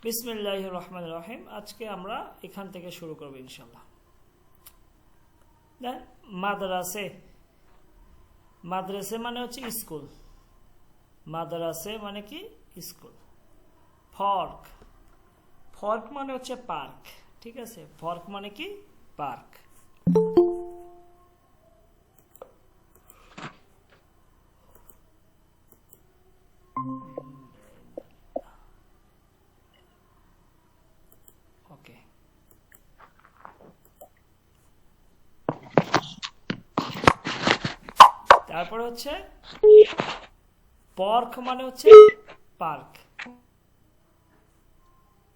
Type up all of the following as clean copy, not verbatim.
বিসমিল্লাহির রহমানির রহিম। আজকে আমরা এখান থেকে শুরু করব ইনশাআল্লাহ। দেন মাদ্রাসে, মাদ্রাসে মানে হচ্ছে স্কুল। মাদ্রাসে মানে কি স্কুল। ফর্ক, ফর্ক মানে হচ্ছে পার্ক। ঠিক আছে, ফর্ক মানে কি পার্ক। ওকে, তারপরে হচ্ছে পর্ক মানে হচ্ছে পার্ক।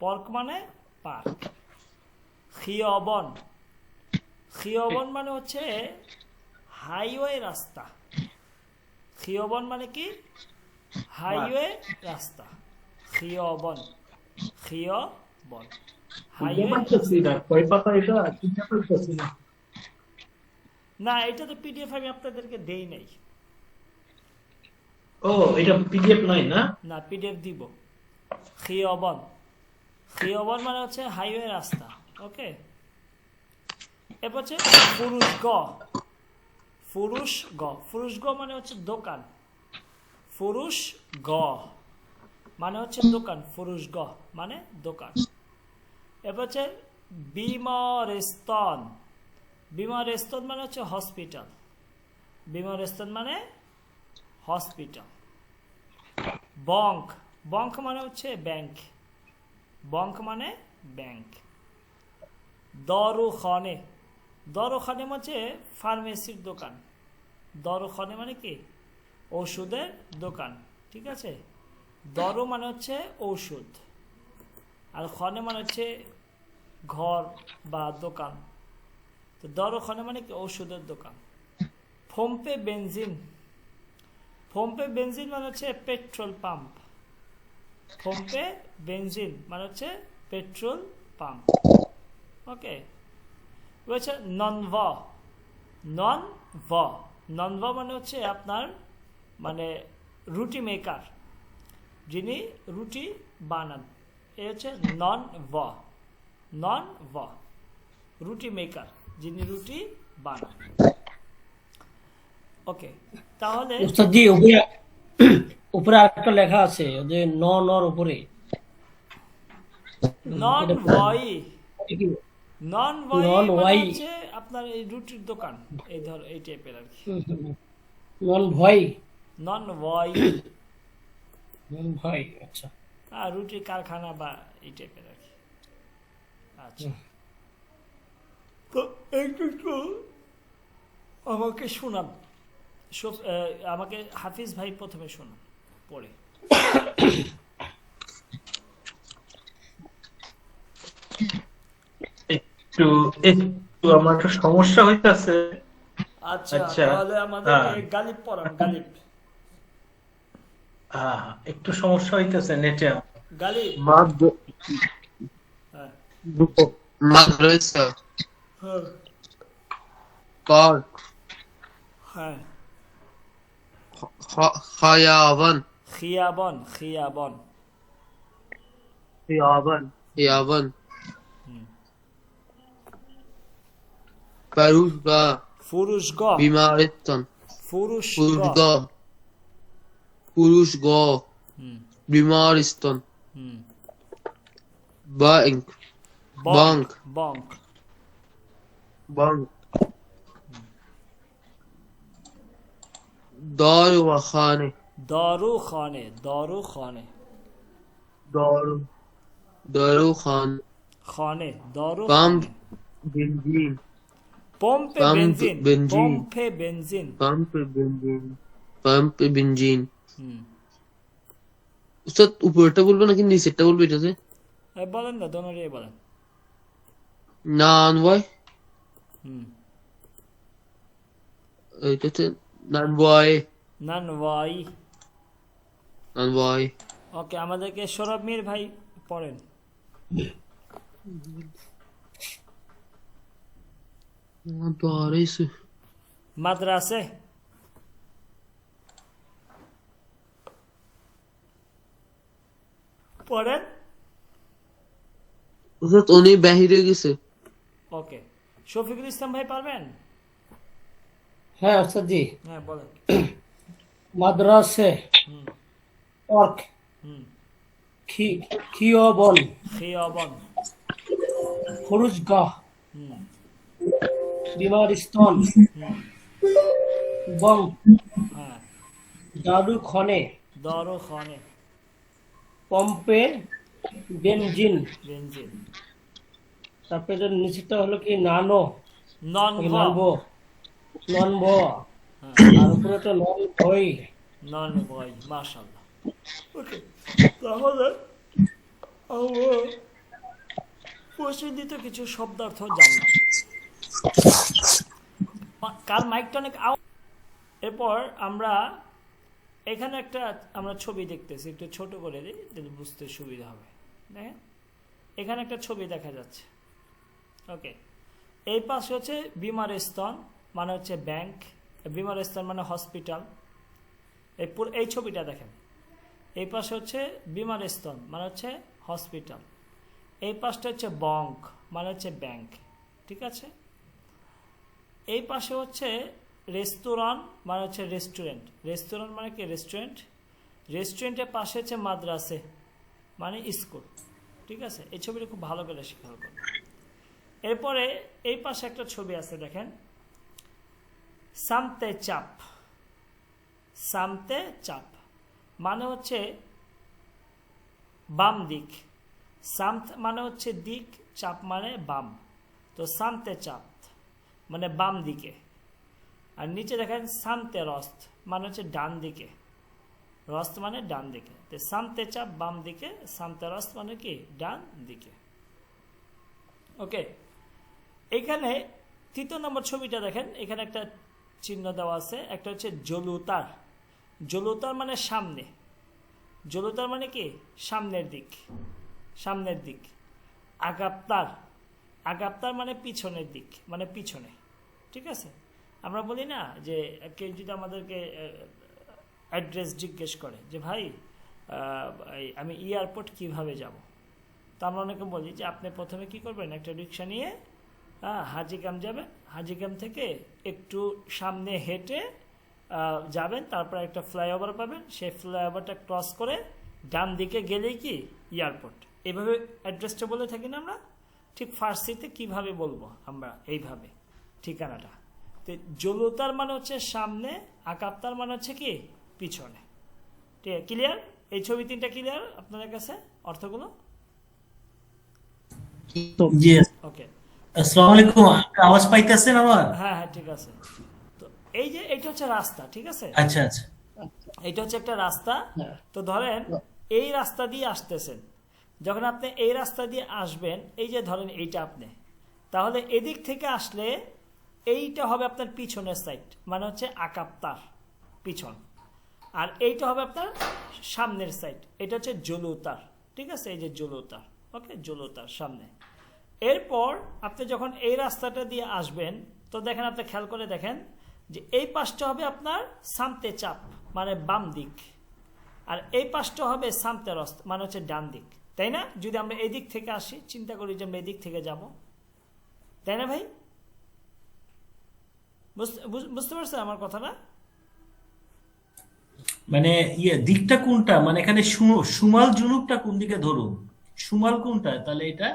পর্ক মানে পার্ক। খিয়বন, খিয়বন মানে হচ্ছে হাইওয়ে রাস্তা। খিয়বন মানে কি হাইওয়ে রাস্তা। খিয়বন, খিয়বন হাইওয়ে রাস্তা। না, এটা তো পিডিএফ আমি আপনাদেরকে দেই নাই। ও, এটা পিডিএফ নয় না? না, পিডিএফ দিব। খিয়বন, খিয়বন মানে হচ্ছে হাইওয়ে রাস্তা। ওকে, এরপর হচ্ছে ফুরুষ গ, ফুরুষ গ, ফুরুষ গ মানে হচ্ছে দোকান। ফুরুষ গ মানে হচ্ছে দোকান, ফুরুষ গ মানে দোকান। এরপর হচ্ছে বিমারস্তান, বিমারস্তান মানে হচ্ছে হসপিটাল। বিমারস্তান মানে হসপিটাল। বঙ্ক, বঙ্ক মানে হচ্ছে ব্যাংক। বঙ্ক মানে ব্যাংক। দরুখানে, দরুখানে মানে ফার্মেসির দোকান। দরুখানে মানে কি ওষুধের দোকান। ঠিক আছে, দরু মানে হচ্ছে ঔষধ, আর খনে মানে হচ্ছে ঘর বা দোকান। তো দরখানে মানে কি ওষুধের দোকান। ফোমপে বেনজিন, ফোমপে বেনজিন মানে হচ্ছে পেট্রোল পাম্প। ফোমপে বেনজিন মানে হচ্ছে পেট্রোল পাম্প। ওকে, রয়েছে ননভ, ননভ, ননভ মানে হচ্ছে আপনার মানে রুটি মেকার, যিনি রুটি বানান। এ হচ্ছে নন ভ, নন ভ রুটি মেকার, যিনি রুটি বানান। ওকে, তাহলে উস্তাদ জি, উপরে আরেকটা লেখা আছে যে ন নর উপরে নন এটা ভয়, কি? নন ভয় নন মানে ওয়াই, হচ্ছে আপনার এই রুটির দোকান, এই ধর এই টাইপের আর কি। নন ভয়, নন ভয়, নন ভয়, আচ্ছা। রুটির কারখানা বা এই টাইপের আর কি। আচ্ছা, তো একটু আমাকে শোনান, আমাকে হাফিজ ভাই প্রথমে শোনান পড়ে। একটু একটু আমার একটু সমস্যা হইতাছে। আচ্ছা, আচ্ছা, তাহলে আমাদেরকে গালিব পড়ান, গালিব। একটু সমস্যা হইতাছে নেটে। গালিব, মাদ হ্যাঁ মাদ্রাসা, হ্যাঁ পার্ক, হ্যাঁ। খায়াবান, খিয়াবন, খিয়াবন, ইয়াবান, ইয়াবান, ফারুশগাহ, ফুরুশগহ, বিমারিস্তান, ফুরুশগহ, ফুরুশগাহ, ফুরুশগাহ, হুম বিমারিস্তান, হুম। ব্যাংক, বঙ্ক, বাংক, বঙ্ক, বাংক, দারওয়াখানে, দারুখানে, দারুখানে, দারু, দারুখান, খানে, পাম্প, দারুখানে। বেনজিন, পম্পে পাম্প, বেনজিন, বেনজিন, পম্পে বেনজিন। পাম্প, বেনজিন, পাম্প, বেনজিন। হুম, উস্তাদ উপরেরটা বলবো নাকি নিচেরটা বলবো এটাতে? বলেন না, দোনোটাই বলেন। নান ভাই, হুম, এটাতে নান ভাই, নান ওয়াই। নান ভাই। ওকে, আমাদেরকে সৌরভ মীর ভাই পড়েন। মাদ্রাসা, মাদ্রাসে, পড়েন। উস্তাদ উনি বাহিরে গেছে। ওকে, শফিকুল ইসলাম ভাই পারবেন? হ্যাঁ ওস্তাদ জি। হ্যাঁ বলেন। মাদ্রাসে, হুম অর্ক, হুম খিয়বন, খিয়াবন। ফুরুজগাহ, হুম বিমারিস্তন, হুম বং, হ্যাঁ, দারুখনে, দরখানে, পম্পে, বেনজিন। বেনজিন, তারপরে এটার নিচেরটা হলো কি নানো, ননভ, নানবো, ননভ, হ্যাঁ, আর উপরে তো নন ভই। ননভই, মাশাআল্লাহ। ওকে, তাহলে আমরা প্রসিদ্ধিত কিছু শব্দার্থ জানলাম। কার মাইকটা অনেক এরপর আমরা এখানে একটা আমরা ছবি দেখতেছি, একটু ছোট করে দিই যদি বুঝতে সুবিধা হবে। দেখেন এখানে একটা ছবি দেখা যাচ্ছে। ওকে, এই পাশে হচ্ছে বিমারস্থান মানে হচ্ছে ব্যাংক, বিমারস্থান মানে হসপিটাল। এই ছবিটা দেখেন, এই পাশে হচ্ছে বিমারস্থান মানে হচ্ছে হসপিটাল, এই পাশটা হচ্ছে বঙ্ক মানে হচ্ছে ব্যাংক, ঠিক আছে। এই পাশে হচ্ছে রেস্তোরাঁ মানে হচ্ছে রেস্টুরেন্ট, রেস্তোরাঁ মানে কি রেস্টুরেন্ট, রেস্টুরেন্টের পাশে হচ্ছে মাদ্রাসে মানে স্কুল, ঠিক আছে। এই ছবিটা খুব ভালো করে খেয়াল করুন। এরপরে এই পাশে একটা ছবি আছে দেখেন, সামতে চাপ, সামতে চাপ মানে হচ্ছে বাম দিক, সামত মানে হচ্ছে দিক, চাপ মানে বাম, তো সামতে চাপ মানে বাম দিকে। আর নিচে দেখেন সামতে রস্ত মানে হচ্ছে ডান দিকে, রস্ত মানে ডান দিকে, তো সামতে চাপ বাম দিকে, সামতে রস্ত মানে কি ডান দিকে। ওকে, এখানে তৃতীয় নম্বর ছবিটা দেখেন, এখানে একটা চিহ্ন দেওয়া আছে, একটা হচ্ছে জলুতার, জলুতার মানে সামনে, জলুতার মানে কি সামনের দিক, সামনের দিক। আগাপ্তার, আগাপ্তার মানে পিছনের দিক মানে পিছনে, ঠিক আছে। আমরা বলি না যে কেউ যদি আমাদেরকে অ্যাড্রেস জিজ্ঞেস করে যে ভাই আমি এয়ারপোর্ট কিভাবে যাব, তো আমরা অনেকে বলি যে আপনি প্রথমে কি করবেন, একটা রিক্সা নিয়ে হাজিগ্রাম যাবেন, হাজিগ্রাম থেকে একটু সামনে হেঁটে যাবেন, তারপর একটা ফ্লাইওভার পাবেন, সেই ফ্লাইওভারটা ক্রস করে ডান দিকে গেলেই কি এয়ারপোর্ট। এভাবে অ্যাড্রেসটা বলে থাকি না আমরা, ঠিক ফার্সিতে কিভাবে বলবো আমরা এইভাবে ঠিকানাটা। তো জলুতার মানে হচ্ছে সামনে, আকাপ্তার মানে হচ্ছে কি পিছনে। ঠিক আছে, ক্লিয়ার? এই ছবি তিনটা ক্লিয়ার আপনাদের কাছে অর্থগুলো? জি, ওকে, আসসালামু আলাইকুম। আওয়াজ পাইতেছেন আমার? হ্যাঁ হ্যাঁ ঠিক আছে। তো এই যে এটা হচ্ছে রাস্তা, ঠিক আছে, আচ্ছা আচ্ছা। এটা হচ্ছে একটা রাস্তা। হ্যাঁ। তো ধরেন এই রাস্তা দিয়ে আসতেছেন, যখন আপনি এই রাস্তা দিয়ে আসবেন, এই যে ধরেন এইটা আপনি, তাহলে এদিক থেকে আসলে এইটা হবে আপনার পিছনের সাইড মানে হচ্ছে আকাপ্তার পিছন, আর এইটা হবে আপনার সামনের সাইড, এটা হচ্ছে জলুতার, ঠিক আছে, এই যে জলুতার। ওকে, জলুতার সামনে। এরপর আপনি যখন এই রাস্তাটা দিয়ে আসবেন, তো দেখেন আপনি খেয়াল করে দেখেন যে এই পাশটা হবে আপনার সামতে চাপ মানে বাম দিক, আর এই পাশটা হবে সামতে রস্ত মানে হচ্ছে ডান দিক, তাই না? যদি আমরা এই দিক থেকে আসি, চিন্তা করি যে আমরা এই দিক থেকে যাব, তাই না ভাই? বুঝতে পারছেন আমার কথাটা? মানে দিকটা কোনটা, মানে এখানে সুমাল জুনুবটা কোন দিকে ধরুন, সুমাল কোনটা তাহলে এটা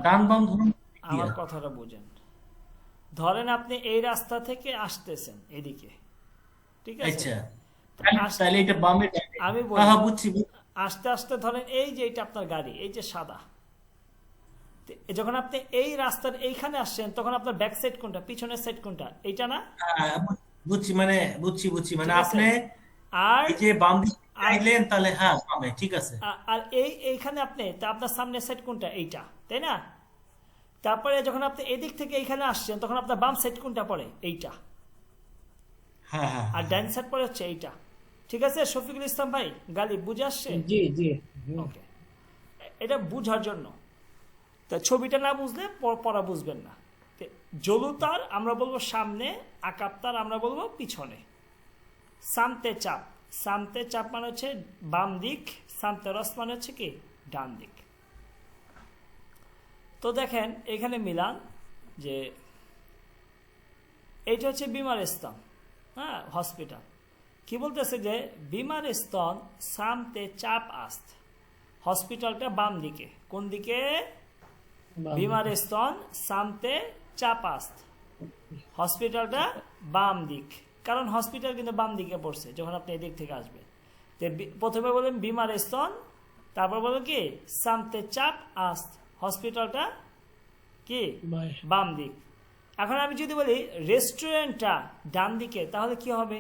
ডান বাম ধরুন। আমার কথাটা বুঝেন, ধরেন আপনি এই রাস্তা থেকে আসতেছেন এদিকে, ঠিক আছে, আচ্ছা, তাহলে এটা বামে। আমি হ্যাঁ হ্যাঁ, বলি বুঝছি। আস্তে আস্তে ধরেন এই যে এটা আপনার গাড়ি, এই যে সাদা, যখন আপনি এই রাস্তার এইখানে আসছেন, তখন আপনার ব্যাক সাইড কোনটা, পিছনের সাইড কোনটা, এইটা না? হ্যাঁ, বুঝছি, মানে বুঝছি মানে ঠিক আছে। আপনি আর এই যে বাম দিকে চাইলেন, তাহলে হ্যাঁ বামে, ঠিক আছে। আর এইখানে আপনি, তা আপনার সামনের সাইড কোনটা, এইটা, তাই না? তারপরে যখন আপনি এদিক থেকে এইখানে আসছেন, তখন আপনার বাম সাইড কোনটা পড়ে, এইটা, হ্যাঁ হ্যাঁ আর ডান সাইড পড়ে হচ্ছে এইটা, ঠিক আছে। শফিকুল ইসলাম ভাই, গালি বুঝে আসছে? জি জি। ওকে, এটা বুঝার জন্য, তা ছবিটা না বুঝলে পড়া বুঝবেন না। জলুতার আমরা বলবো সামনে, আকাপ্তার আমরা বলবো পিছনে। সামতে চাপ, সামতে চাপ মানে হচ্ছে বাম দিক, সামতে রস মানে হচ্ছে কি ডান দিক। তো দেখেন এখানে মিলান যে এইটা হচ্ছে বিমারস্থান, হ্যাঁ, হসপিটাল। কি বলতেছে যে বিমারস্থান সামতে চাপ আস্ত, হসপিটালটা বাম দিকে। কোন দিকে? বিমারস্থান সামতে চাপ আস্ত, হসপিটালটা বাম দিক। কারণ হসপিটাল কিন্তু বাম দিকে পড়ছে যখন আপনি এদিক থেকে আসবেন। তো প্রথমে বলেন বিমারস্থান, তারপর বলেন কি সামতে চাপ আস্ত, হসপিটালটা কি বাম দিক। এখন আমি যদি বলি রেস্টুরেন্টটা ডান দিকে, তাহলে কি হবে?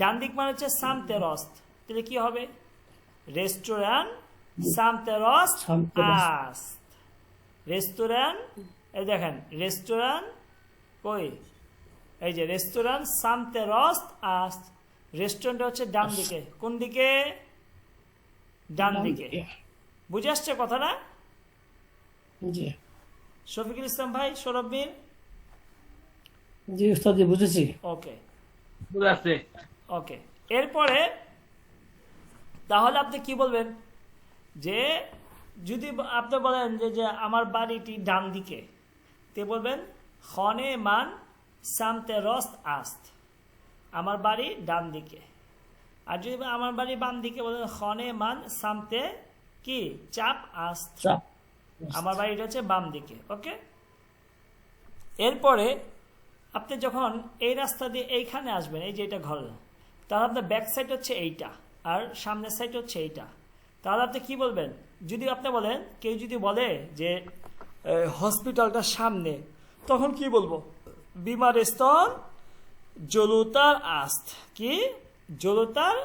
ডান দিক মানে হচ্ছে সামতে রস্ত, তাহলে কি হবে? রেস্টুরেন্ট সামতে রস্ত আস্ত, রেস্টুরেন্ট, এই দেখেন রেস্টুরেন্ট কই, এই যে রেস্টুরেন্ট সামতে রস্ত আস্ত, রেস্টুরেন্ট হচ্ছে ডান দিকে। কোন দিকে? ডান দিকে। বুঝে আসছে কথাটা? জি শফিকুল ইসলাম ভাই, সৌরভ মির? জি উস্তাদ জি, বুঝেছি। ওকে বুঝে আসছে। ওকে, এরপরে তাহলে আপনি কি বলবেন? যে যদি আপনি বলেন যে আমার বাড়িটি ডান দিকে, তে বলবেন খনে মান সামতে রস্ত আস্ত, আমার বাড়ি ডান দিকে। আর যদি আমার বাড়ি বাম দিকে, বলেন খনে মান সামতে কি চাপ আস্ত, চাপ। আমার বাড়িটা হচ্ছে বাম দিকে। ওকে, এরপরে আপনি যখন এই রাস্তা দিয়ে এইখানে আসবেন, এই যে এটা ঘর, তাহলে আপনার ব্যাক সাইড হচ্ছে এইটা আর সামনের সাইড হচ্ছে এইটা। তাহলে আপনি কি বলবেন? যদি আপনি বলেন, কেউ যদি বলে যে হসপিটালটা সামনে, তখন কি বলবো? বিমারস্থান জলুতার আস্ত, কি জলুতার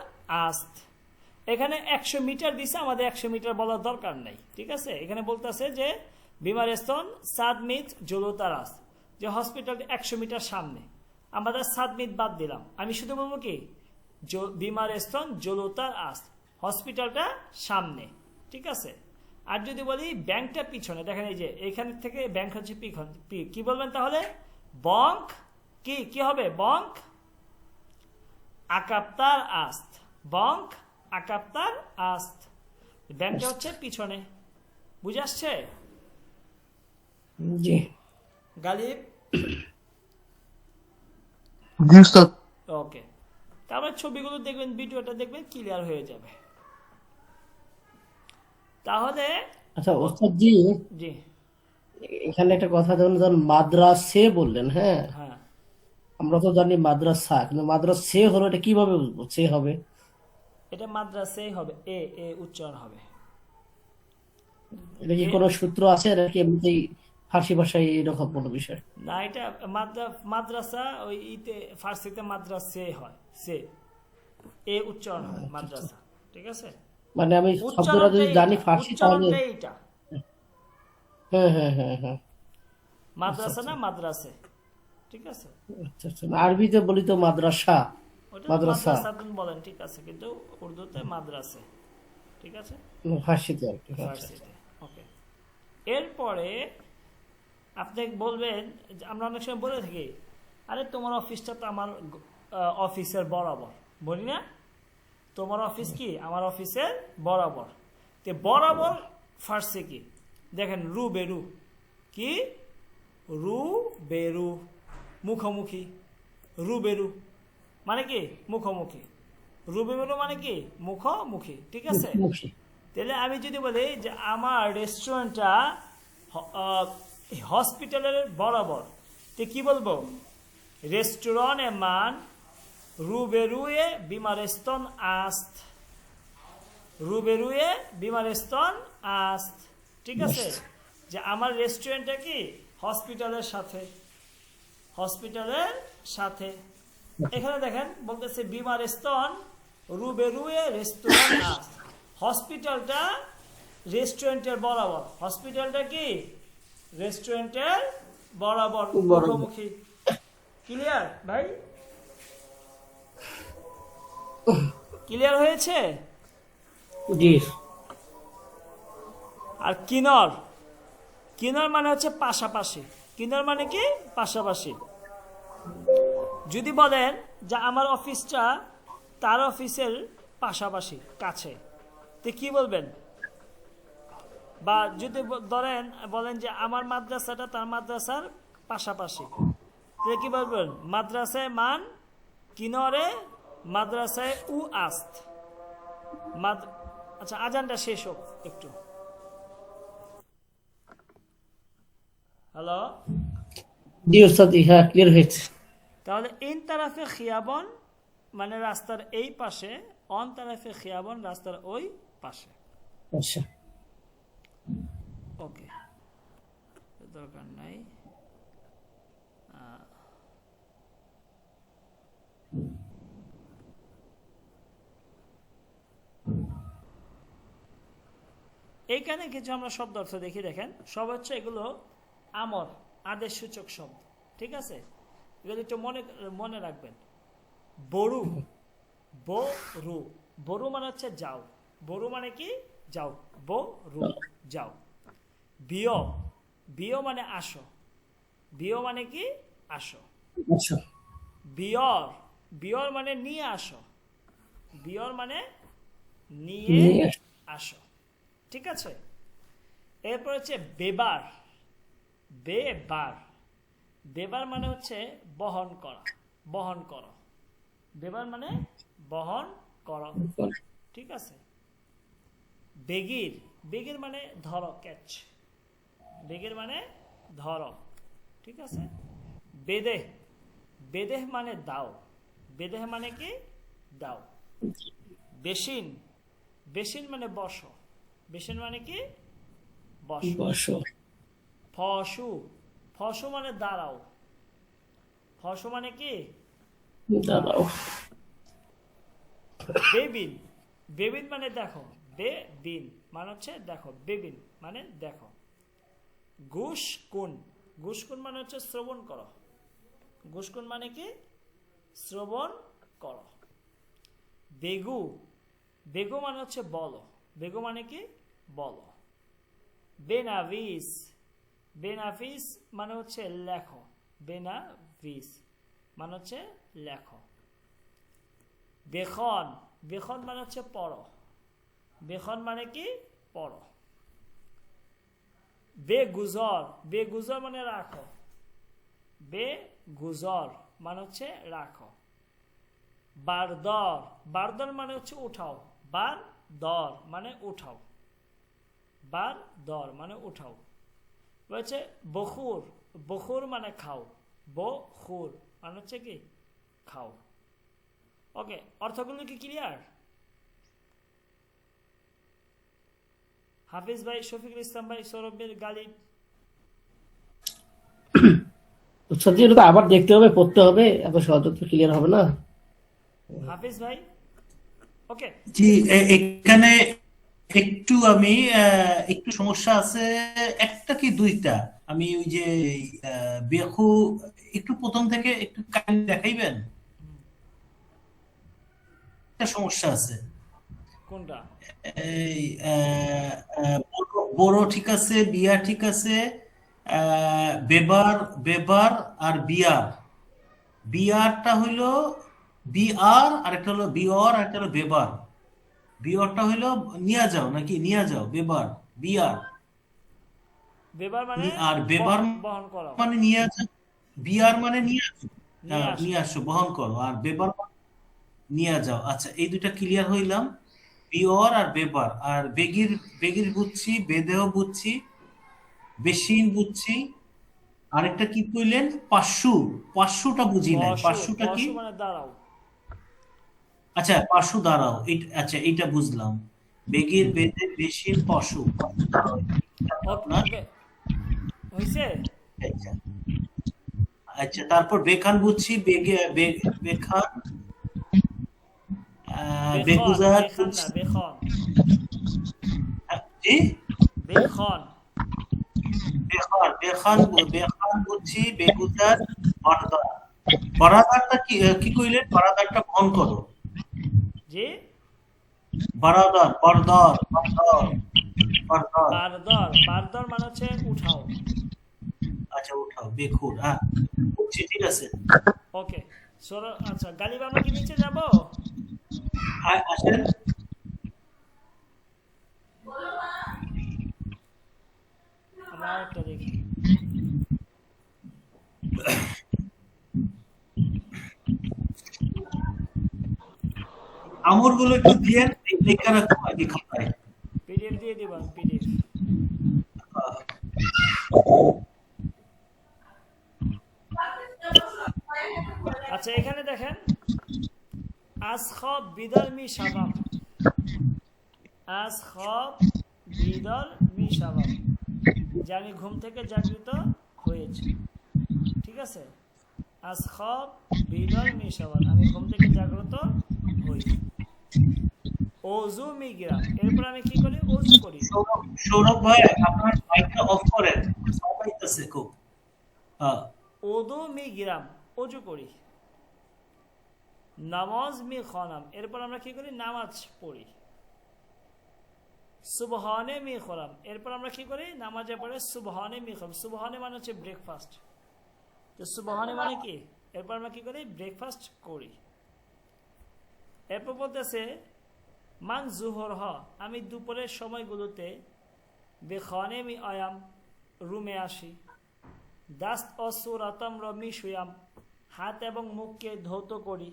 আস্ত। এখানে 100 মিটার দিছে, আমাদের 100 মিটার বলার দরকার নাই, ঠিক আছে? এখানে বলতেছে যে বিমারস্থান সাদমিত জলুতার আস্ত, যে হসপিটালটা 100 মিটার সামনে, আমাদের 7 মিনিট বাদ দিলাম। আমি শুধু বলবো কি বিমারস্থান জলুতার আস্ত, হসপিটালটা সামনে, ঠিক আছে? আর যদি বলি ব্যাংকটা পিছনে, দেখেন এই যে এখান থেকে ব্যাংক হচ্ছে পিছন, কি বলবেন তাহলে? বঙ্ক কি কি হবে? বঙ্ক আকাপ্তার আস্ত, বঙ্ক আকাপ্তার আস্ত, ব্যাংকটা হচ্ছে পিছনে। বুঝে আসছে জি গালিব? জি উস্তাদ। ওকে, তারপরে ছবিগুলো দেখবেন, ভিডিওটা দেখবেন, ক্লিয়ার হয়ে যাবে। তাহলে আচ্ছা ওস্তাদ জি, জি এখানে একটা কথা, যেমন মাদ্রাসে বললেন, হ্যাঁ, হ্যাঁ, আমরা তো জানি মাদ্রাসা, কিন্তু মাদ্রাসে হলো এটা কিভাবে বুঝবো? সে হবে এটা মাদ্রাসাই হবে, এ এ উচ্চারণ হবে। এটা কি কোনো সূত্র আছে নাকি এমনিতেই ফার্সি ভাষায় এরকম কোনো বিষয়? না, এটা মাদ্রাসা ওই ইতে ফার্সিতে মাদ্রাসে হয়, সে এ উচ্চারণ হয় মাদ্রাসা, ঠিক আছে? মানে আমি শব্দটা যদি জানি ফার্সি তাহলে উচ্চারণটাই এটা, হ্যাঁ হ্যাঁ হ্যাঁ হ্যাঁ। মাদ্রাসা না মাদ্রাসে, ঠিক আছে? আচ্ছা আচ্ছা, আরবিতে বলি তো মাদ্রাসা, ওটা মাদ্রাসা মাদ্রাসাতুন বলেন, ঠিক আছে, কিন্তু উর্দুতে মাদ্রাসে, ঠিক আছে, ফার্সিতে আর কি। আচ্ছা ফার্সিতে। ওকে, এরপরে আপনি বলবেন, আমরা অনেক সময় বলে থাকি, আরে তোমার অফিসটা তো আমার অফিসের বরাবর, বলি না? তোমার অফিস কি আমার অফিসের বরাবর। তে বরাবর ফার্সি কি? দেখেন রু বেরু, কি রু বেরু, মুখোমুখি, রু বেরু মানে কি মুখোমুখি, রু বেরু মানে কি মুখোমুখি, ঠিক আছে? মুখী। তাহলে আমি যদি বলি যে আমার রেস্টুরেন্টটা হসপিটালের বরাবর, তো কি বলবো? রেস্টুরেন্টে মান রুবেরুয়ে বিমারস্থান আস্ত, রুবেরুয়ে বিমারস্থান আস্ত, ঠিক আছে? যে আমার রেস্টুরেন্টটা কি হসপিটালের সাথে, হসপিটালের সাথে। এখানে দেখেন বলতেছে বিমারস্থান রুবেরুয়ে রেস্টুরেন্ট আস্ত, হসপিটালটা রেস্টুরেন্টের বরাবর, হসপিটালটা কি রেস্টুরেন্টের বরাবর, মুখোমুখি। ক্লিয়ার ভাই? ক্লিয়ার হয়েছে? জি আর কিনর, কিনর মানে হচ্ছে পাশাপাশি, কিনর মানে কি পাশাপাশি। যদি বলেন যে আমার অফিসটা তার অফিসের পাশাপাশি কাছে, তো কি বলবেন? বা যদি ধরেন বলেন যে আমার মাদ্রাসাটা তার মাদ্রাসার পাশাপাশি, তাহলে কি বলবেন? মাদ্রাসায় মান কিনরে মাদ্রাসায় উ আস্ত। আচ্ছা, আজানটা শেষ হোক একটু। হ্যালো, জি ওস্তাদ, হ্যাঁ ক্লিয়ার হয়েছে। তাহলে ইন তারাফে খিয়াবন মানে রাস্তার এই পাশে, অন তারাফে খিয়াবন রাস্তার ওই পাশে। আচ্ছা, ওকে, দরকার নাই। এইখানে কিছু আমরা শব্দ অর্থ দেখি, দেখেন। সব হচ্ছে এগুলো আমর, আদেশ সূচক শব্দ, ঠিক আছে? এগুলো একটু মনে রাখবেন। বরু, বরু, বরু মানে হচ্ছে যাও। বরু মানে কি? যাও। বরু, যাও। বিয়, বিয় মানে আসো। বিয় মানে কি? আসো। আচ্ছা, বিয়র, বিয়র মানে নিয়ে আসো। বিয়র মানে নিয়ে নিয়ে আসো, ঠিক আছে? এরপর হচ্ছে বেবার, বেবার, বেবার মানে হচ্ছে বহন করা, বহন করো। বেবার মানে বহন করো, ঠিক আছে? বেগির, বেগির মানে ধরো, ক্যাচ। বেগির মানে ধরো, ঠিক আছে? বেদেহ, বেদেহ মানে দাও। বেদেহ মানে কি? দাও। বেশিন, বেশিন মানে বসো। বেশিন মানে কি? বসো। বসো। ফসু, ফসু মানে দাঁড়াও। ফসু মানে কি? দাঁড়াও। বেবিন, বেবিন মানে দেখো। বেবিন মানে হচ্ছে দেখো। বেবিন মানে দেখো। গুশকুন, গুশকুন মানে হচ্ছে শ্রবণ করো। গুশকুন মানে কি? শ্রবণ করো। বেগু, বেগু মানে হচ্ছে বলো। বেগু মানে কি? বলো। বেনাভিস, বেনাভিস মানে হচ্ছে লেখো। বেনাভিস মানে হচ্ছে লেখো। বেখন, বেখন মানে হচ্ছে পড়ো। বেখন মানে কি? পড়ো। বেগুজর, বেগুজর মানে রাখো। বেগুজর মানে হচ্ছে রাখো। বারদর, বারদর মানে হচ্ছে উঠাও। বার দর মানে উঠাও। বার দর মানে উঠাও। বলছে বখুর, বখুর মানে খাও। বখুর মানে হচ্ছে কি? খাও। ওকে, অর্থগুলো কি ক্লিয়ার? হাফিজ ভাই, শফিকুল ইসলাম ভাই, সৌরভের, গালিব। ওস্তাদ জি, এটা তো আবার দেখতে হবে, পড়তে হবে, এত সহজে তো ক্লিয়ার হবে না। হাফিজ ভাই, ওকে। জি, এখানে একটু আমি একটু সমস্যা আছে, একটা কি দুইটা। আমি ওই যে বেখু একটু প্রথম থেকে একটু কাহিনী দেখাইবেন, একটা সমস্যা আছে। কোনটা? এই বড় ঠিক আছে, বিয়া ঠিক আছে, বেবার, বেবার আর বিয়ার। বিয়ারটা হইলো বিআর, আর একটা হলো বিঅর, আর একটা হলো বেবার। বিঅরটা হইলো নিয়া যাও, নাকি নিয়া যাও, বেবার, বিয়ার। বেবার মানে আর বেবার বহন করো, মানে নিয়ে যাও, বিয়ার মানে নিয়ে আসো। নিয়ে হ্যাঁ, আসো। নিয়ে আসো, বহন করো। আর বেবার মানে নিয়ে যাও। আচ্ছা, এই দুইটা ক্লিয়ার হইলাম, বিঅর আর বেবার। আর বেগির, বেগির বুঝছি, বেদেহ বুঝছি, বেশিন বুঝছি। আরেকটা কি কইলেন? পাঁচশু, পাঁচশুটা বুঝি নাই, পশু, পাঁচশুটা কি? পশু মানে দাঁড়াও। আচ্ছা, পাঁচশু দাঁড়াও, আচ্ছা এইটা বুঝলাম। বেগির, বেদে, বেশির, পশু, পাঁচশু দাঁড়াও। আপনার ওকে, হয়েছে? আচ্ছা, আচ্ছা, তারপর বেখান বুঝছি, বেখান, বেখন, বেগুজার বেখান না, বুঝছি। বেখন। জি, বেখন, বেখান, বেখান, বেখান বুঝছি, বেগুজার, বারাদার। বারাদারটা কি কি কইলেন? বারাদারটা বহন করো। জি। বারাদার, বারদার, বারদার, বারদার। বারদর, বারদর মানে হচ্ছে উঠাও। আচ্ছা, উঠাও, বেখুর, হ্যাঁ বুঝছি, ঠিক আছে। ওকে, আচ্ছা, গালিব আমরা কি নিচে যাব? আসেন। নম্বরগুলো একটু দিয়ে লেখা রাখো আর কি খাতায়। পিডিএফ দিয়ে দিবেন, পিডিএফ। আচ্ছা এখানে দেখেন, আজ খব বিদর মি শাবাব, আজ খব বিদর মি শাবাব, যে আমি ঘুম থেকে জাগৃত হয়েছি, ঠিক আছে। আজ খব বিদর মি শাবাব, আমি ঘুম থেকে জাগ্রত হই। ওযু মি গিরাম, এরপর আমি কি করি? ওযু করি। সৌরভ ভাই আপনার মাইকটা অফ করেন, সাউন্ড আইতাছে খুব। হ্যাঁ, ওদু মি গিরাম, ওযু করি। নামাজ মি খানাম, এরপর আমরা কি করি? নামাজ পড়ি। সুবহানে মি খরাম, এরপর আমরা কি করি? নামাজে পড়ে সুবহানে মি খরাম। সুবহানে মানে হচ্ছে ব্রেকফাস্ট, তো সুবহানে মানে কি? এরপর আমরা কি করি? ব্রেকফাস্ট করি। এরপর বলতেছে মান জুহর হ, আমি দুপুরের সময়গুলোতে বেখানে মি আয়াম, রুমে আসি। দাস্ত ও সুরাতম রমি শুয়াম, হাত এবং মুখকে ধৌত করি,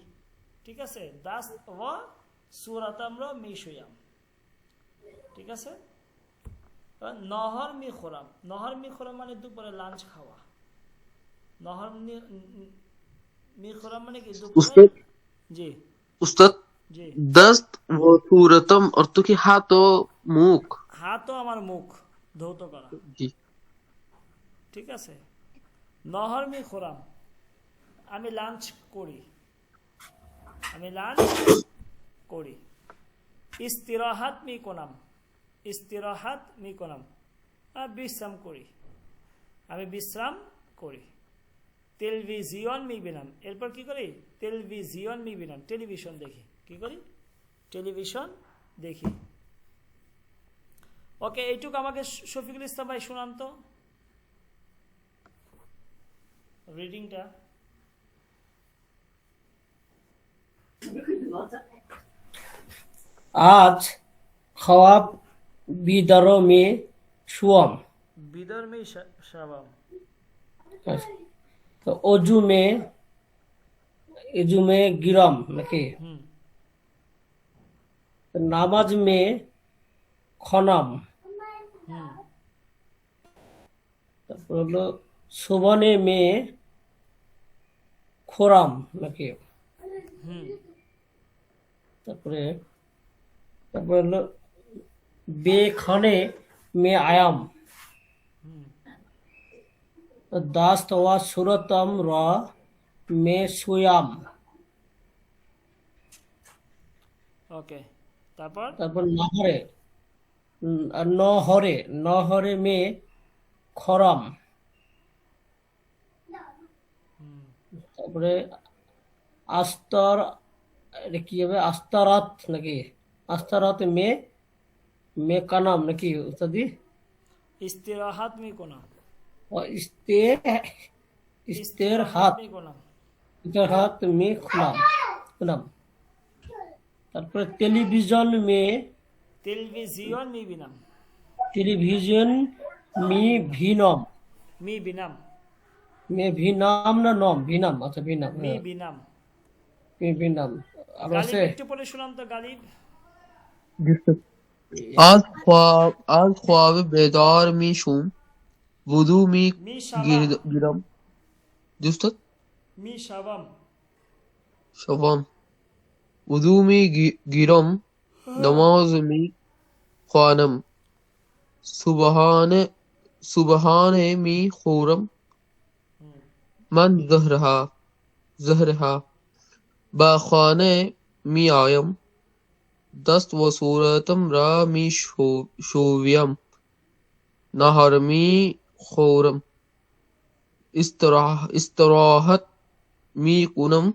ঠিক আছে। দাস্ত ও সুরাতম রমি শুয়াম, ঠিক আছে। নহর মি খোরাম, নহর মি খোরাম মানে দুপুরে লাঞ্চ খাওয়া। নহর মি খোরাম মানে কি? দুপুরে। উস্তাদ জি উস্তাদ জি। দস্ত ও সুরতম অর্থ কি হাত ও মুখ? হাত ও আমার মুখ ধৌত করা, জি। ঠিক আছে। নহর মি খোরাম, আমি লাঞ্চ করি, আমি লাঞ্চ করি। ইস্তিরাহাত মি কোনাম, ইস্তিরাহাত মি কোনাম, বিশ্রাম করি, আমি বিশ্রাম করি। টেলিভিজিয়ন মি বিনাম, এরপর কি করি? টেলিভিজিয়ন মি বিনাম, টেলিভিশন দেখি। কি করি? টেলিভিশন দেখি। ওকে, এইটুকু আমাকে শফিকুল ইসলাম ভাই শুনান তো রিডিংটা। আজ খওয়াব বিদর মে শুয়াম, বিদর মে শাবাম, তো অজু মে গিরাম নাকি? হুম নামাজ মে খনাম, হুম তারপর হলো সুবনে মে খোরাম নাকি? হুম তারপরে হলো বেখানে মে আয়াম, হুম দাস্ত ওয়া সুরতম র মে সুয়াম। ওকে, তারপর তারপর নহরে মে খরাম। তারপরে আস্তর, এটা কি হবে? আস্তারাত নাকি? আস্তারাত মে কানাম নাকি উস্তাদি? ইস্তিরাহাত মি কোনাম, ও ইস্তেরহাত মি কোনাম। ইস্তেরহাত মে খুনাম। তারপরে television টেলিভিজিয়ন me বিনাম, me venom, me বিনাম, মে ভিনাম না নম? ভিনাম, আচ্ছা ভিনাম, মি হ্যাঁ, বিনাম। মে ভিনাম। আর গালিব আছে একটু পড়ে শুনান তো, গালিব। आज ख्वाब बेदार में शूम, वुदू में মি শাবাম, गिरम, जुस्तत মি শাবাম, शवाम, वुदू में गिरम, नमाज में ख्वानम, सुबहाने में खूरम, मन जहरहा, बाखाने में आयम, दस्त व सूरतम रा मी शोव्यम, नहर मी खोरम, istirahat मी कुनम,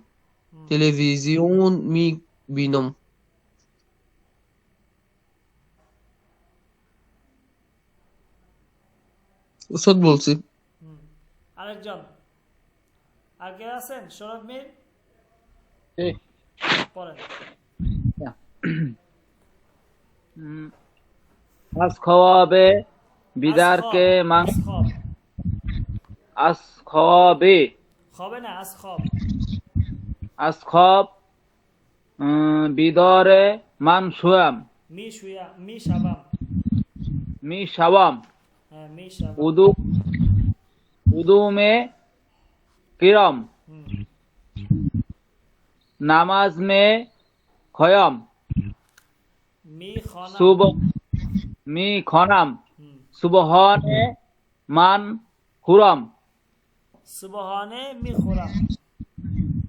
टेलीविजन मी बिनम। উস্তাদ বলছি। আরেকজন আর কে আছেন? সৌরভ মির পড়েন। আজ খওয়াবে বিদারকে মাং আসখব, আজ খওয়াবে হবে না আসখব, আজ খব বিদরে মান সুয়াম মি শাবাম, মি শাওয়াম হ্যাঁ মি শাবাম, উদু উদুমে কিরম হুম, নামাজ মে খয়ম মি খনাম, সুব মি খনাম হুম, সুবহানে মান খুরম সুবহানে মি খুরাম,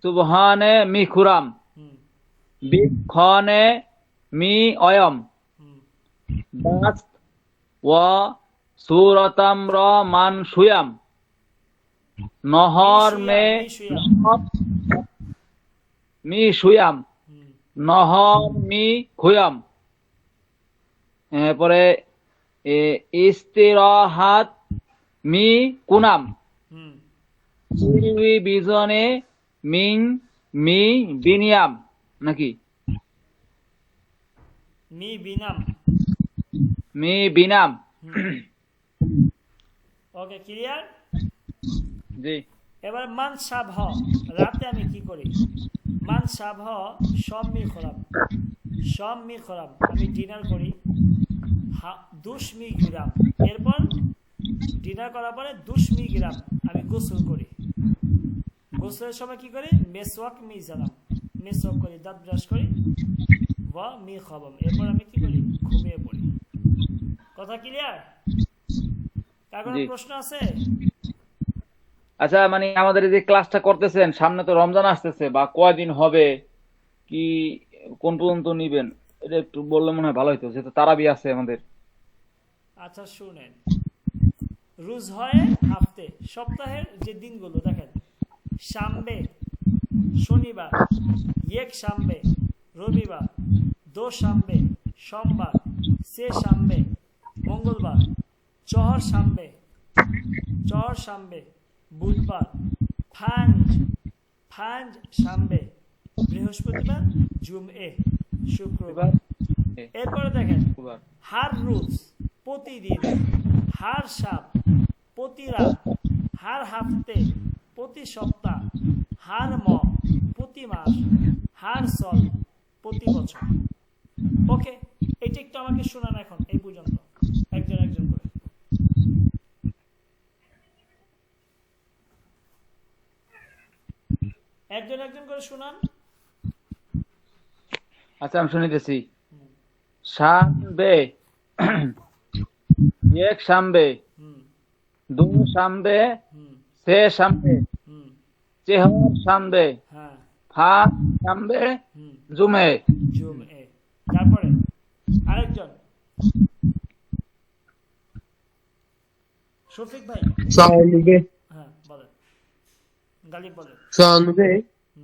সুবহানে মি খুরম হুম, বিখনে মি অয়ম হুম, বাস ওয়া সুরতাম র মান সুয়াম নহর মে মি সুয়াম হুম, নহর মি খুয়াম এরপরে ইস্তিরাহাত মি কুনাম হুম, চিরুই বিজনে মিং মি বিনিয়াম নাকি মি বিনাম, মি বিনাম ওকে ক্লিয়ার। জি এবার মান সাব হ, রাতে আমি কি করি? মান সাব হ সব মি খরাম, সব মি খরাম, আমি ডিনার করি 2 মি গ্রাম, এরপর ডিনার করার পরে 2 মি গ্রাম আমি গোসল করি। গোসলের সময় কি করি? মেসওয়াক মি জানাম, মেসওয়াক করি, দাঁত ব্রাশ করি, ওয়া মি খাবাম, এরপর আমি কি করি? ঘুমিয়ে পড়ি। কথা ক্লিয়ার? কার কোনো জি। প্রশ্ন আছে? আচ্ছা মানে আমাদের এই যে ক্লাসটা করতেছেন সামনে তো রমজান আসতেছে বা কয়দিন হবে কি কোন পর্যন্ত নিবেন এটা একটু বললে মনে হয় ভালো হতো যেহেতু তারাবি আছে আমাদের আচ্ছা শুনেন, রোজ হয় হাফতে, সপ্তাহের যে দিনগুলো দেখেন, সামবে শনিবার, এক সামবে রবিবার, দো সামবে সোমবার, সে সামবে মঙ্গলবার, চহর সামবে বুধবার, ফাঞ্জ সামবে বৃহস্পতিবার, জুমএ শুক্রবার। এরপরে দেখেন, হার রোজ প্রতিদিন, হার সাপ প্রতি রাত, হার হাফতে প্রতি সপ্তাহ, হার ম প্রতি মাস, হার সল প্রতি বছর। ওকে, এটা একটু আমাকে শোনান এখন এই পর্যন্ত একজন একজন করে। একজন একজন করে শোনান। আচ্ছা আমি শুনিতেছি সামবে এক সামবে হুম, দু সামবে হুম, সে সামবে হুম, চেহর সামবে হ্যাঁ, ফা সামবে হুম, জুমে জুম এ। তারপরে আরেকজন, শফিক ভাই, शानवे হ্যাঁ বলেন, গালিব বলেন। शानवे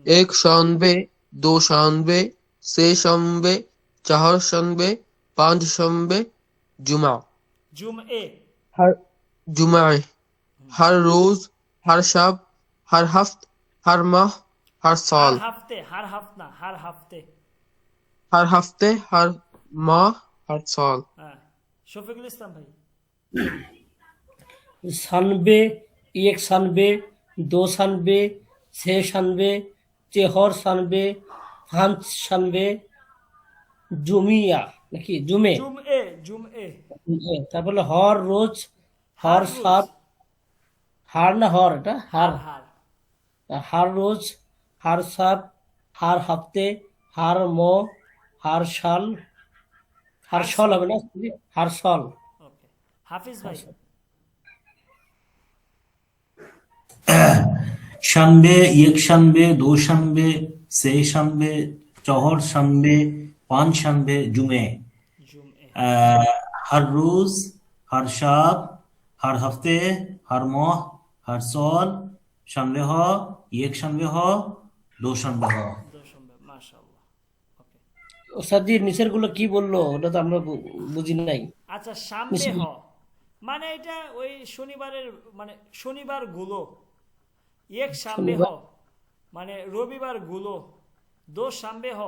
एक शानवे दो शानवे से शानवे चार शानवे पांच शानवे जुमा জুম এ, हर जुमाए हर रोज हर शब हर हफ्त हर माह हर হার साल হাফতে, হার হাফ না, হার হাফতে, हर हफ्ते हर माह हर साल হ্যাঁ। শফিকুল ইসলাম ভাই, সানবে, এক সানবে, দো সানবে, সে সানবে, চেহর সানবে, পাঁচ সানবে, জুমিয়া নাকি জুমে, জুম এ, তারপরে হর রোজ, হর রোজ। সাত, হার না হর, এটা হার, হার, হার রোজ, হার সাত, হার হাফতে, হার ম, হার সাল, হার সল হবে না, হার সল। ওকে। হাফিজ ভাই, शानबे एक शानबे दो शानबे से शानबे चौहर शानबे पांच शानबे जुमे জুম এ, हर रोज हर शब हर हफ्ते हर माह हर साल शानबे हो एक शानबे हो दो शानबे हो দশম্বে, মাশাআল্লাহ। ওকে, ওস্তাদ নিচের গুলো কি বললো ওটা তো আমরা বুঝি নাই। আচ্ছা সামবে হ মানে এটা ওই শনিবারের মানে শনিবার গুলো, এক সামবে হ মানে রবিবার গুলো, দো সামবে হ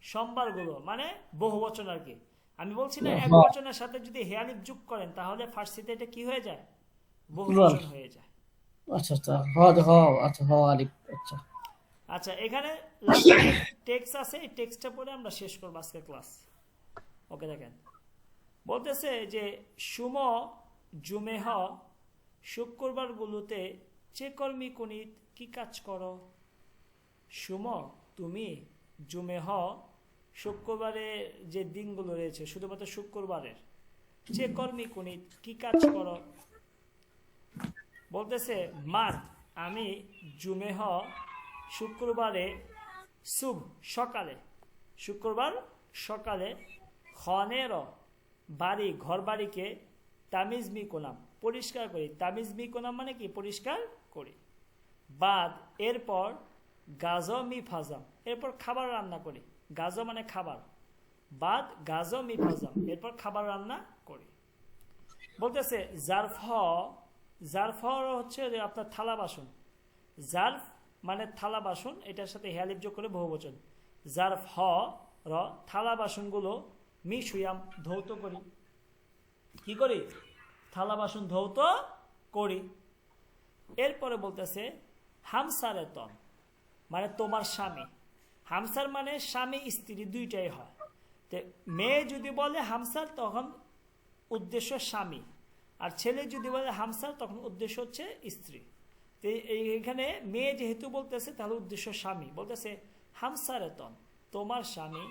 সোমবার গুলো, মানে বহু বচন আর কি। আমি বলছি না এক বচনের সাথে যদি হেয়ালিফ যোগ করেন তাহলে ফার্সিতে এটা কি হয়ে যায়? বহু বচন হয়ে যায়। আচ্ছা আচ্ছা, হ হ, আচ্ছা হ আলিফ, আচ্ছা। আচ্ছা, এখানে টেক্সট আছে, এই টেক্সটটা পড়ে আমরা শেষ করবো আজকের ক্লাস। ওকে, দেখেন বলতেছে যে সুম জুমেহ শুক্রবারগুলোতে চেকর্মী কনিত কি কাজ করো? সুম তুমি, জুমেহ শুক্রবারে যে দিনগুলো রয়েছে শুধুমাত্র শুক্রবারের, চেকর্মী কনিত কি কাজ করো? বলতেছে মান আমি জুমেহ শুক্রবারে শুভ সকালে, শুক্রবার সকালে খনের বাড়ি ঘর বাড়িকে তামিজমি কোনাম পরিষ্কার করি। তামিজমি কোনাম মানে কি? পরিষ্কার করি। বাদ এরপর গাজ মি ফাজাম, এরপর খাবার রান্না করি। গাজ মানে খাবার, বাদ গাজ মি ফাজাম, এরপর খাবার রান্না করি। বলতেছে জারফ, জারফ হচ্ছে যে আপনার থালা বাসন। জারফ মানে থালা বাসন, এটার সাথে হেয়ালিফ যোগ করে বহুবচন। জারফ র থালা বাসনগুলো মি শুয়াম ধৌত করি। কি করি? থালা বাসন ধৌত করি। এরপরে বলতেছে হামসারে তন মানে তোমার স্বামী। হামসার মানে স্বামী স্ত্রী দুইটাই হয়। তো মেয়ে যদি বলে হামসার তখন উদ্দেশ্য স্বামী, আর ছেলে যদি বলে হামসার তখন উদ্দেশ্য হচ্ছে স্ত্রী। তো এইখানে মেয়ে যেহেতু বলতেছে তাহলে উদ্দেশ্য স্বামী। বলতেছে হামসারে তন তোমার স্বামী,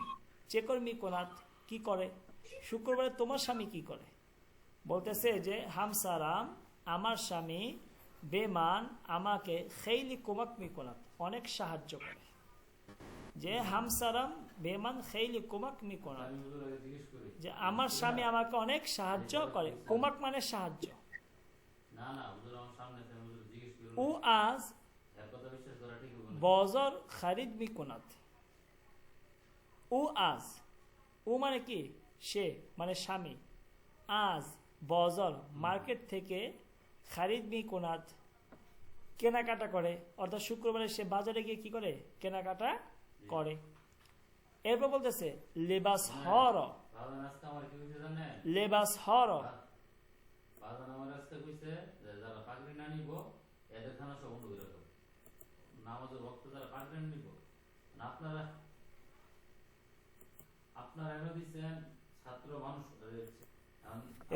চেকর্মী কোনাত কি করে? শুক্রবারে তোমার স্বামী কি করে? বলতেছে যে হামসারাম আমার স্বামী, বেমান আমাকে, খেইলি কুমাকমি কোনাত অনেক সাহায্য করে। যে হামসারাম বেমান খেইলি কুমাকমি কোনাত, যে আমার স্বামী আমাকে অনেক সাহায্য করে। কুমাক মানে সাহায্য। ও আজ বজর খারিদ মি কোনাত, ও আজ, ও মানে কি? সে মানে স্বামী। আজ বজর মার্কেট থেকে, খারিদ মি কোনাত কেনাকাটা করে। অর্থাৎ শুক্রবারে সে বাজারে গিয়ে কি করে? কেনাকাটা করে। এরপর বলতেছে লেবাস হর, লেবাস হর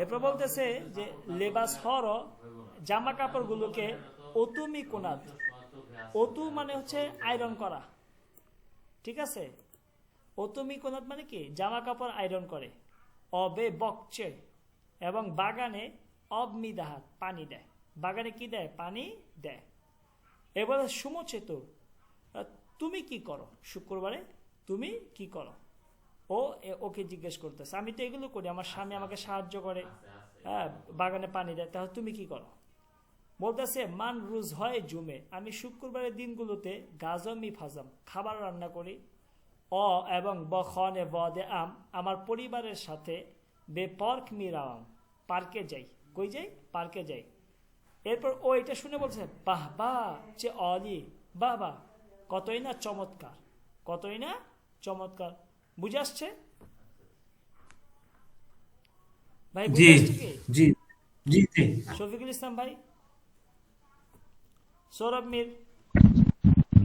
এরপর বলতেছে যে লেবাস হর জামা কাপড় গুলোকে অতুমি কোনাত, অতু মানে হচ্ছে আয়রন করা, ঠিক আছে? অতুমি কোনাত মানে কি? জামা কাপড় আয়রন করে। অবে বকচে এবং বাগানে অবমিদাহাত পানি দেয়। বাগানে কি দেয়? পানি দেয়। এবারে সুমোচে তো তুমি কি করো শুক্রবারে? তুমি কি করো? ও ওকে জিজ্ঞেস করতেছে আমি তো এগুলো করি, আমার স্বামী আমাকে সাহায্য করে, হ্যাঁ, বাগানে পানি দেয়, তাহলে তুমি কি করো? বলতেছে মান রুজ হয় জুমে আমি শুক্রবারের দিনগুলোতে গাজমি ফাজাম খাবার রান্না করি। অ এবং বখনে বদে আম আমার পরিবারের সাথে বেপর্ক মিরাম পার্কে যাই। কই যাই? পার্কে যাই। এরপর ও এটা শুনে বলছে বাহ বাহ চে অলি, বাহ বাহ কতই না চমৎকার, কতই না চমৎকার। বুঝে আসছে ভাই? জি বুঝে আসছে কি? জি জি জি শফিকুল ইসলাম ভাই, সৌরভ মির,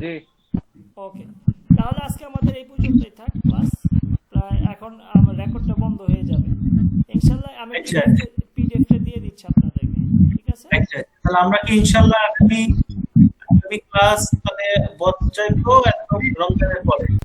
জি ওকে। তাহলে আজকে আমাদের এই পর্যন্তই থাক ক্লাস। প্রায় এখন আমার রেকর্ডটা বন্ধ হয়ে যাবে ইনশাআল্লাহ। আমি পিডিএফটা দিয়ে দিচ্ছি আপনাদেরকে, ঠিক আছে? তাহলে আমরা কি ইনশাআল্লাহ আগামী ক্লাস মানে বদলাইবো একদম রমজানের পরে?